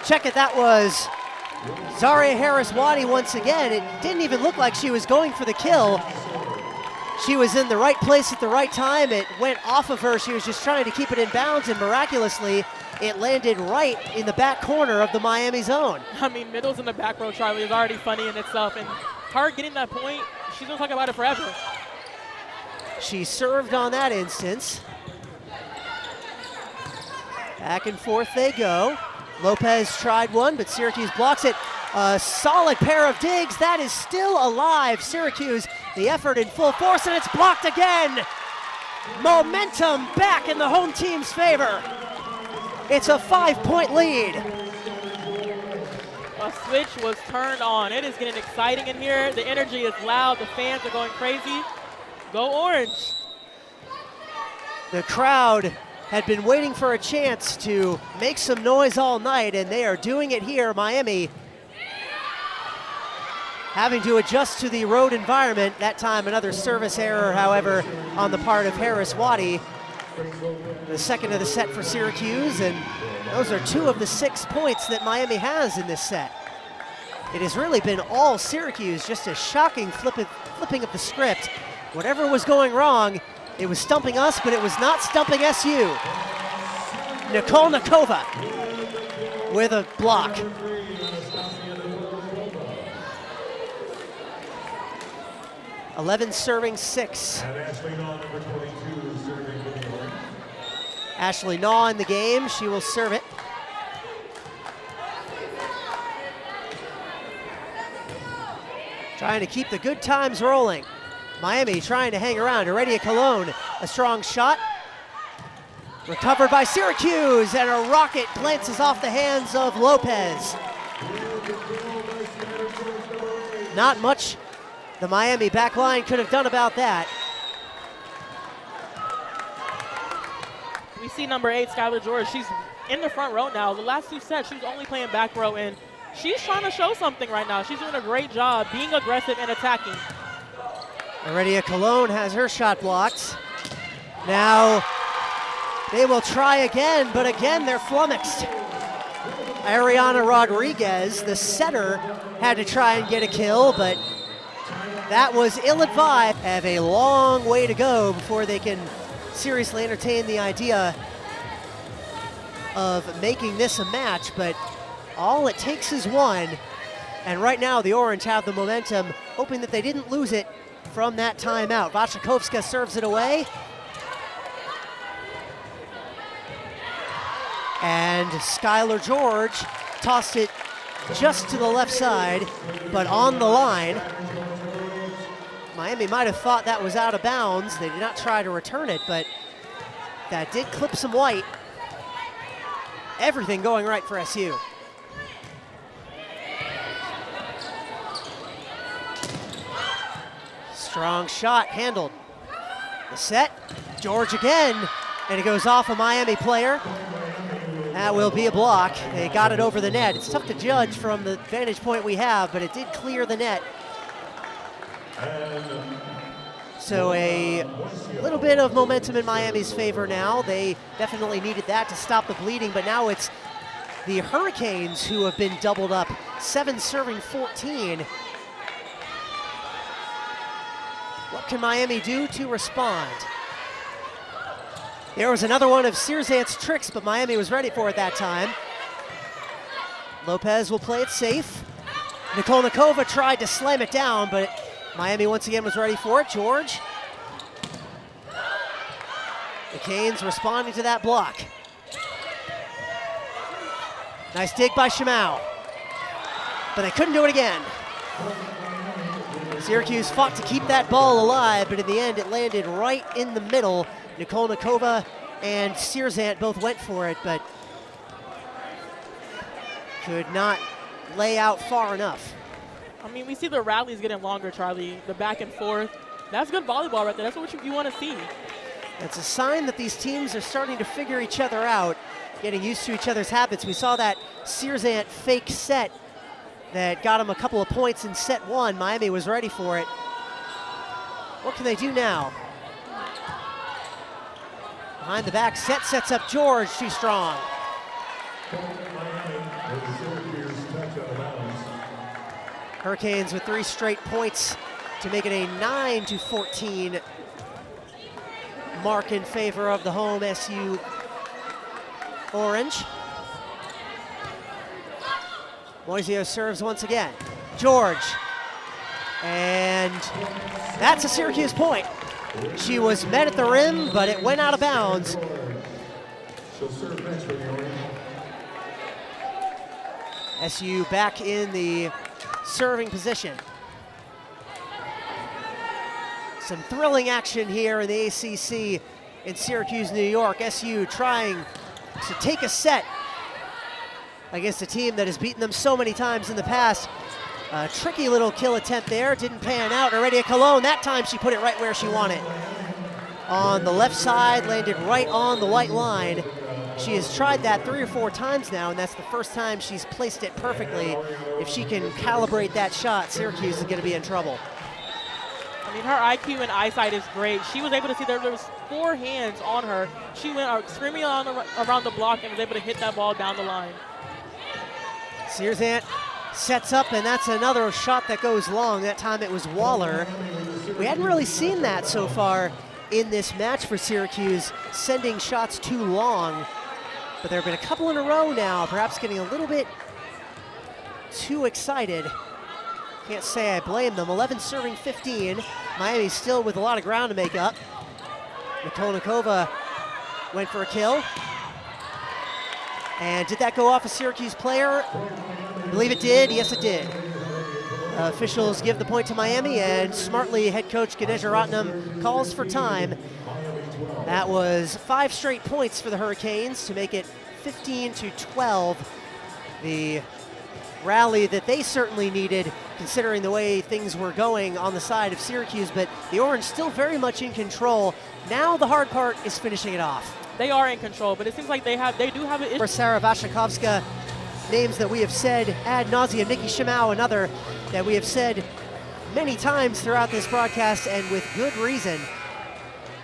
Check it, that was Zaria Harris-Waddy once again. It didn't even look like she was going for the kill. She was in the right place at the right time. It went off of her. She was just trying to keep it in bounds, and miraculously, it landed right in the back corner of the Miami zone. I mean, middles in the back row, Charlie, is already funny in itself, and her getting that point, she's gonna talk about it forever. She served on that instance. Back and forth they go. Lopez tried one, but Syracuse blocks it. A solid pair of digs. That is still alive. Syracuse, the effort in full force, and it's blocked again. Momentum back in the home team's favor. It's a 5-point lead. A switch was turned on. It is getting exciting in here. The energy is loud. The fans are going crazy. Go Orange. The crowd had been waiting for a chance to make some noise all night, and they are doing it here. Miami having to adjust to the road environment. That time another service error, however, on the part of Harris Waddy. The second of the set for Syracuse, and those are 2 of the 6 points that Miami has in this set. It has really been all Syracuse, just a shocking flipping of the script. Whatever was going wrong, it was stumping us, but it was not stumping SU. Nicole Nakova with a block. (11 serving 6). And Ashley Naw, number 22, serving for the Orange. Ashley Naw in the game. She will serve it. Trying to keep the good times rolling. Miami trying to hang around. Heredia Colon, a strong shot. Recovered by Syracuse, and a rocket glances off the hands of Lopez. Not much the Miami back line could have done about that. We see number 8, Skylar George. She's in the front row now. The last 2 sets, she was only playing back row, and she's trying to show something right now. She's doing a great job being aggressive and attacking. Heredia Colon has her shot blocked. Now they will try again, but again they're flummoxed. Ariana Rodriguez, the setter, had to try and get a kill, but that was ill-advised. Have a long way to go before they can seriously entertain the idea of making this a match, but all it takes is one. And right now the Orange have the momentum, hoping that they didn't lose it from that timeout. Wachakovska serves it away. And Skylar George tossed it just to the left side, but on the line. Miami might have thought that was out of bounds. They did not try to return it, but that did clip some white. Everything going right for SU. Strong shot handled. The set, George again, and it goes off a Miami player. That will be a block. They got it over the net. It's tough to judge from the vantage point we have, but it did clear the net. So a little bit of momentum in Miami's favor now. They definitely needed that to stop the bleeding, but now it's the Hurricanes who have been doubled up. 7 serving 14. What can Miami do to respond? There was another one of Searzant's tricks, but Miami was ready for it that time. Lopez will play it safe. Nicole Nakova tried to slam it down, but Miami once again was ready for it. George. The Canes responding to that block. Nice dig by Shimau, but they couldn't do it again. Syracuse fought to keep that ball alive, but in the end it landed right in the middle. Nicole Nakova and Syracuse both went for it, but could not lay out far enough. I mean, we see the rallies getting longer, Charlie, the back and forth. That's good volleyball right there. That's what you want to see. It's a sign that these teams are starting to figure each other out, getting used to each other's habits. We saw that Syracuse fake set that got them a couple of points in set 1. Miami was ready for it. What can they do now? Behind the back, set sets up George, too strong. Hurricanes with 3 straight points to make it a 9-14 mark in favor of the home SU Orange. Moisio serves once again. George, and that's a Syracuse point. She was met at the rim, but it went out of bounds. SU back in the serving position. Some thrilling action here in the ACC in Syracuse, New York. SU trying to take a set against a team that has beaten them so many times in the past. A tricky little kill attempt there, didn't pan out. Heredia Colon, that time she put it right where she wanted. on the left side, landed right on the white line. She has tried that 3 or 4 times now, and that's the first time she's placed it perfectly. If she can calibrate that shot, Syracuse is going to be in trouble. I mean, her IQ and eyesight is great. She was able to see there was 4 hands on her. She went screaming around the block and was able to hit that ball down the line. Searzant sets up, and that's another shot that goes long. That time it was Waller. We hadn't really seen that so far in this match for Syracuse, sending shots too long. But there have been a couple in a row now, perhaps getting a little bit too excited. Can't say I blame them. 11 serving 15. Miami still with a lot of ground to make up. Nikolikova went for a kill. And did that go off a Syracuse player? I believe it did. Yes, it did. Officials give the point to Miami, and smartly head coach Ganesha Ratnam calls for time. That was 5 straight points for the Hurricanes to make it 15-12. The rally that they certainly needed, considering the way things were going on the side of Syracuse, but the Orange still very much in control. Now the hard part is finishing it off. They are in control, but it seems like they do have an issue. For Sarah Vashakovska, names that we have said ad nauseum. Nikki Shimau, another that we have said many times throughout this broadcast, and with good reason.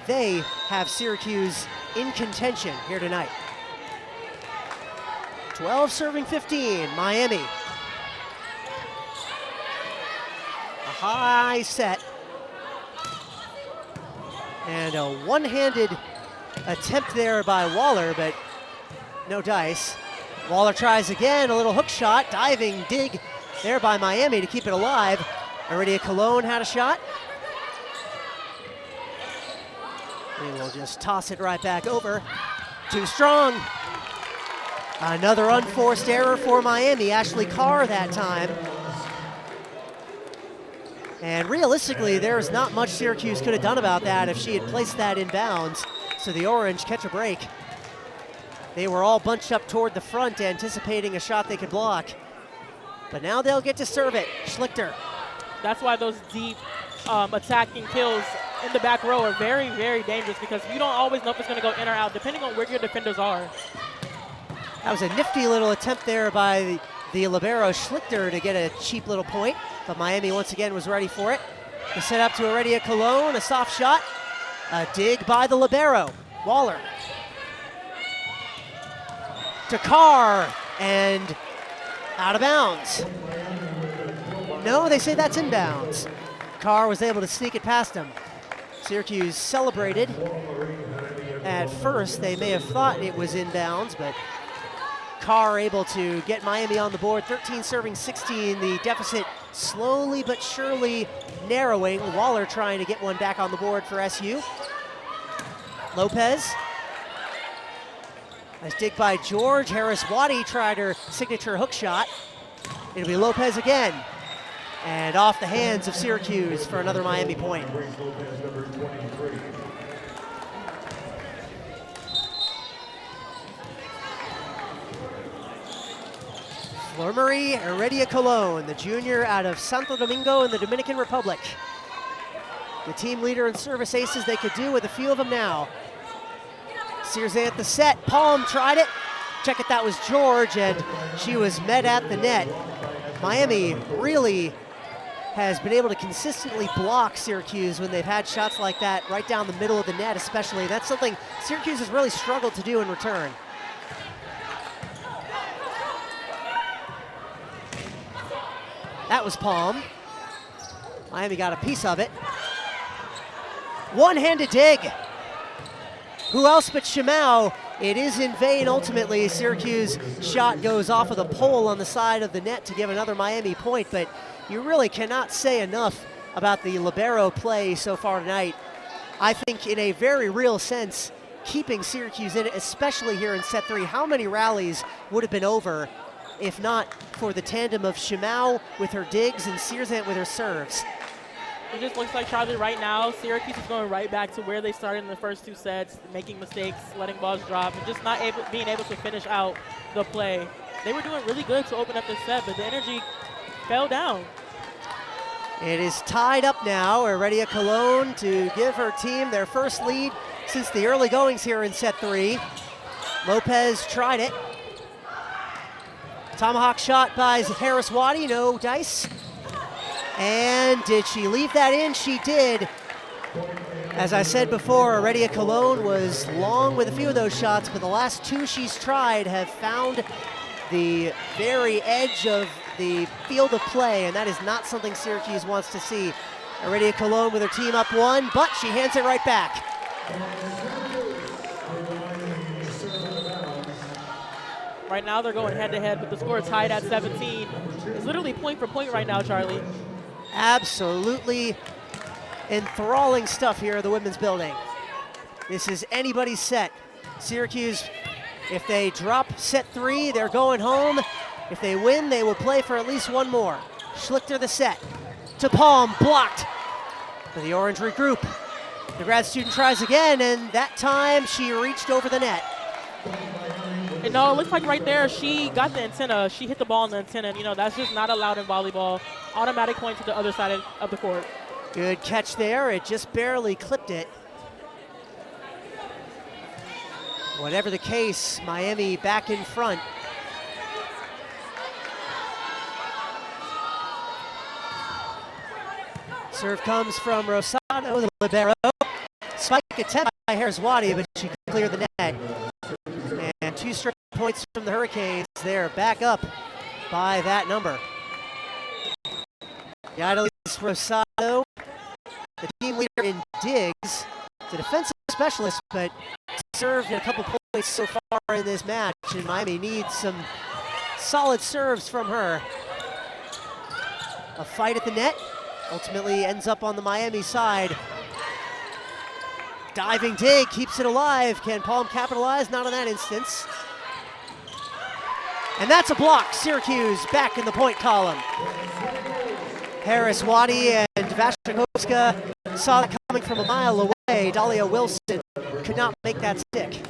They have Syracuse in contention here tonight. 12 serving 15, Miami. A high set. And a one-handed attempt there by Waller, but no dice. Waller tries again, a little hook shot, diving dig there by Miami to keep it alive. Iridia Colon had a shot. And we'll just toss it right back over. Too strong. Another unforced error for Miami. Ashley Carr that time. And realistically, there's not much Syracuse could have done about that if she had placed that in bounds. So the Orange catch a break. They were all bunched up toward the front, anticipating a shot they could block. But now they'll get to serve it. Schlichter. That's why those deep attacking kills in the back row are very, very dangerous, because you don't always know if it's going to go in or out, depending on where your defenders are. That was a nifty little attempt there by the libero Schlichter to get a cheap little point, but Miami once again was ready for it. The set up to Iridia Colon, a soft shot. A dig by the libero, Waller. To Carr, and out of bounds. No, they say that's inbounds. Carr was able to sneak it past him. Syracuse celebrated. At first, they may have thought it was inbounds, but Carr able to get Miami on the board. 13 serving 16, the deficit slowly but surely narrowing. Waller trying to get one back on the board for SU. Lopez. Nice dig by George. Harris Waddy tried her signature hook shot. It'll be Lopez again. And off the hands of Syracuse for another Miami point. Flor Marie Iridia Colon, the junior out of Santo Domingo in the Dominican Republic. The team leader in service aces they could do with a few of them now. Searzant the set, Palm tried it. Check it, that was George, and she was met at the net. Miami really has been able to consistently block Syracuse when they've had shots like that right down the middle of the net especially. That's something Syracuse has really struggled to do in return. That was Palm. Miami got a piece of it. One-handed dig. Who else but Shimau? It is in vain ultimately. Syracuse shot goes off of the pole on the side of the net to give another Miami point, but you really cannot say enough about the libero play so far tonight. I think in a very real sense, keeping Syracuse in it, especially here in set 3. How many rallies would have been over if not for the tandem of Shimau with her digs and Searzant with her serves? It just looks like, Charlie, right now, Syracuse is going right back to where they started in the first 2 sets, making mistakes, letting balls drop, and just not being able to finish out the play. They were doing really good to open up this set, but the energy fell down. It is tied up now. Heredia Cologne to give her team their first lead since the early goings here in set 3. Lopez tried it. Tomahawk shot by Harris Waddy, no dice. And did she leave that in? She did. As I said before, Heredia Cologne was long with a few of those shots, but the last 2 she's tried have found the very edge of the field of play, and that is not something Syracuse wants to see. Heredia Cologne with her team up 1, but she hands it right back. Right now they're going head-to-head with the score tied at 17. It's literally point for point right now, Charlie. Absolutely enthralling stuff here at the women's building. This is anybody's set. Syracuse, if they drop set 3, they're going home. If they win, they will play for at least one more. Schlichter the set. To Palm, blocked. For the orange regroup. The grad student tries again, and that time she reached over the net. And no, it looks like right there she got the antenna. She hit the ball on the antenna. You know, that's just not allowed in volleyball. Automatic point to the other side of the court. Good catch there. It just barely clipped it. Whatever the case, Miami back in front. Serve comes from Rosado, the libero. Spike attempt by Harris Waddy, but she cleared the net. And 2 straight points from the Hurricanes. They're back up by that number. Yadilis Rosado, the team leader in digs, the defensive specialist, but served a couple points so far in this match, and Miami needs some solid serves from her. A fight at the net, ultimately ends up on the Miami side. Diving dig, keeps it alive. Can Palm capitalize? Not in that instance. And that's a block. Syracuse back in the point column. Harris Waddy and Vashkovska saw that coming from a mile away. Dahlia Wilson could not make that stick.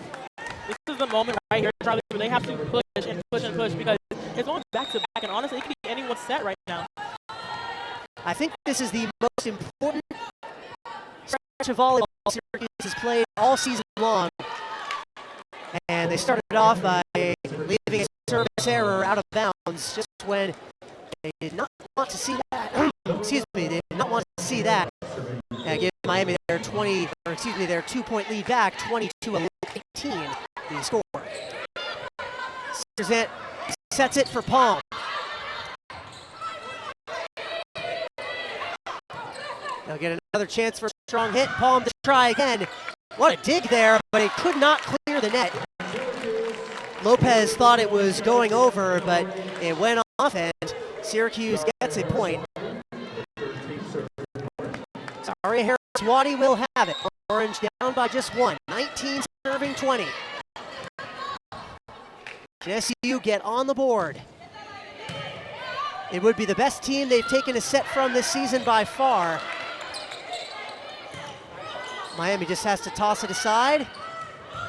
This is the moment right here, Charlie, where they have to push and push and push because it's going back to back, and honestly, it could be anyone's set right now. I think this is the most important stretch of volleyball Syracuse has played all season long. And they started off by leaving a service error out of bounds just when they did not want to see that. Excuse me, they did not want to see that. And give Miami their 2-point lead back, 22-18, the score. Serzant sets it for Palm. They'll get another chance for a strong hit. Palm to try again. What a dig there, but it could not clear the net. Lopez thought it was going over, but it went off, and Syracuse gets a point. Sorry, Harris Waddy will have it. Orange down by just 1. 19 serving 20. SU get on the board. It would be the best team they've taken a set from this season by far. Miami just has to toss it aside.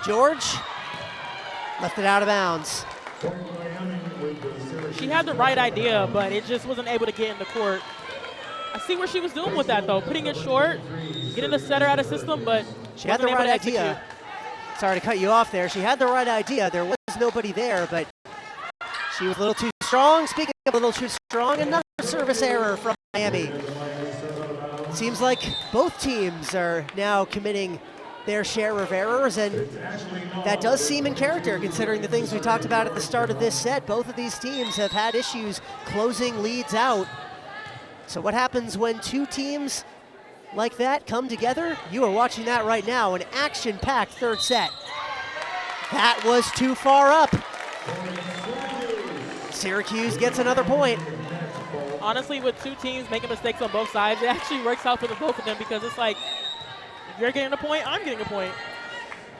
George left it out of bounds. She had the right idea, but it just wasn't able to get in the court. I see where she was doing with that, though. Putting it short, getting the setter out of system, but she had the right idea. Sorry to cut you off there. She had the right idea. There was nobody there, but she was a little too strong. Speaking of a little too strong, another service error from Miami. Seems like both teams are now committing their share of errors, and that does seem in character considering the things we talked about at the start of this set. Both of these teams have had issues closing leads out. So what happens when 2 teams like that come together? You are watching that right now, an action-packed third set. That was too far up. Syracuse gets another point. Honestly, with 2 teams making mistakes on both sides, it actually works out for the both of them because it's like, if you're getting a point, I'm getting a point.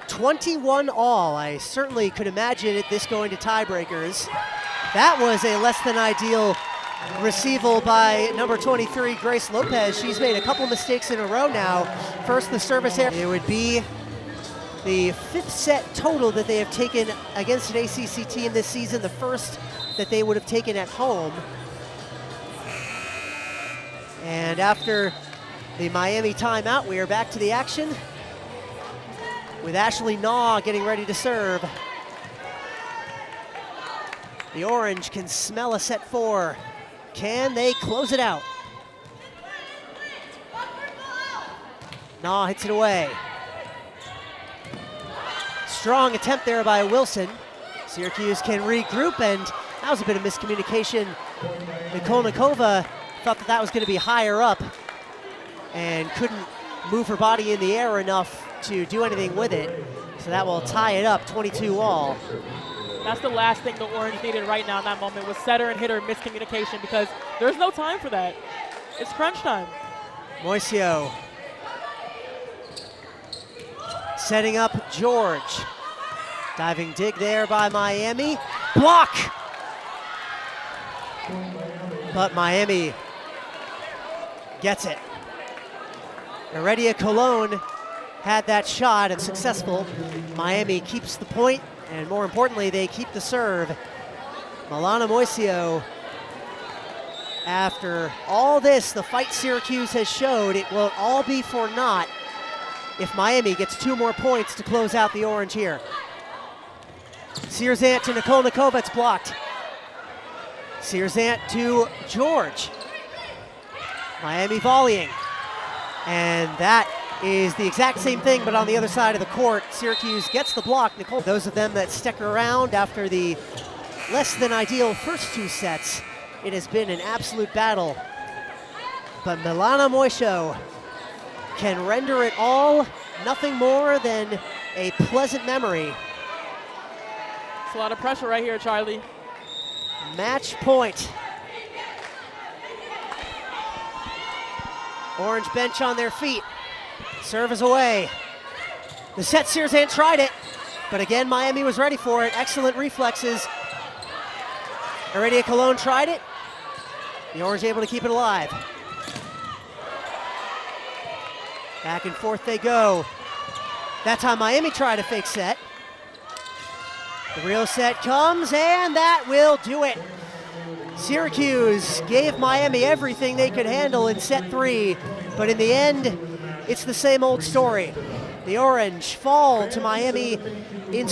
21 all. I certainly could imagine this going to tiebreakers. That was a less than ideal receival by number 23, Grace Lopez. She's made a couple mistakes in a row now. First, the service error. It would be the 5th set total that they have taken against an ACC team this season, the first that they would have taken at home. And after the Miami timeout, we are back to the action with Ashley Naw getting ready to serve. The Orange can smell a set 4. Can they close it out? Naw hits it away. Strong attempt there by Wilson. Syracuse can regroup, and that was a bit of miscommunication. Nikolnikova thought that that was going to be higher up and couldn't move her body in the air enough to do anything with it. So that will tie it up, 22 all. That's the last thing the Orange needed right now in that moment, was setter and hitter miscommunication, because there's no time for that. It's crunch time. Moisio setting up George. Diving dig there by Miami. Block! But Miami gets it. Heredia Cologne had that shot and successful. Miami keeps the point, and more importantly, they keep the serve. Milana Moisio, after all this, the fight Syracuse has showed, it will all be for naught if Miami gets 2 more points to close out the Orange here. Sierzant to Nikolnikova, it's blocked. Sierzant to George. Miami volleying. And that is the exact same thing, but on the other side of the court. Syracuse gets the block. Those of them that stick around after the less than ideal first 2 sets, it has been an absolute battle. But Milana Moisio can render it all nothing more than a pleasant memory. It's a lot of pressure right here, Charlie. Match point. Orange bench on their feet. Serve is away. The set, Sierzant tried it, but again, Miami was ready for it. Excellent reflexes. Heredia Cologne tried it. The Orange able to keep it alive. Back and forth they go. That time Miami tried a fake set. The real set comes, and that will do it. Syracuse gave Miami everything they could handle in set 3, but in the end, it's the same old story. The Orange fall to Miami in